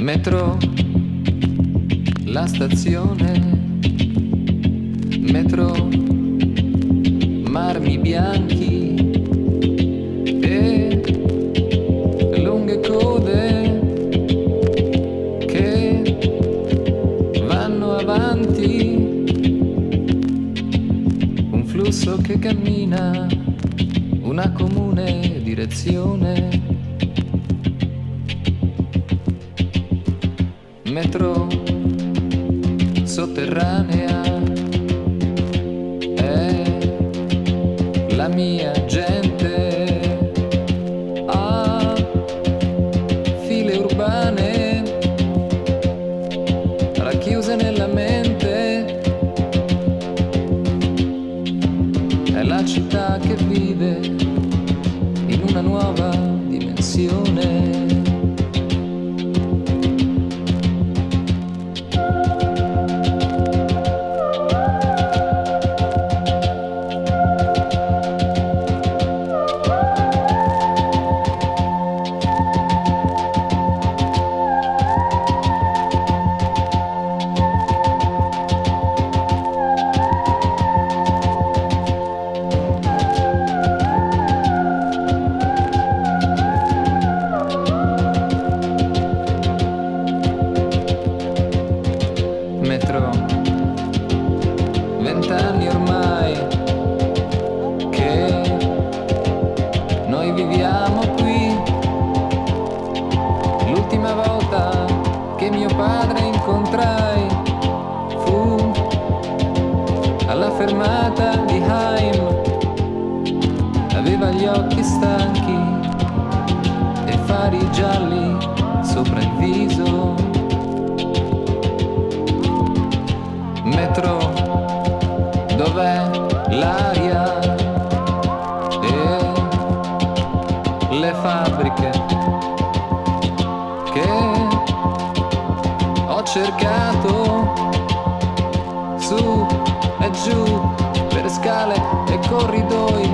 Metro, la stazione, metro, marmi bianchi e lunghe code che vanno avanti, un flusso che cammina, una comune direzione. Metro sotterranea è la mia gente, ha file urbane racchiuse nella mente, è la città che vive in una nuova dimensione. Metro, 20 anni ormai che noi viviamo qui. L'ultima volta che mio padre incontrai fu alla fermata di Haim. Aveva gli occhi stanchi e fari gialli sopra il viso. Metro, dov'è l'aria e le fabbriche che ho cercato su e giù per scale e corridoi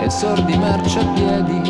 e sordi marciapiedi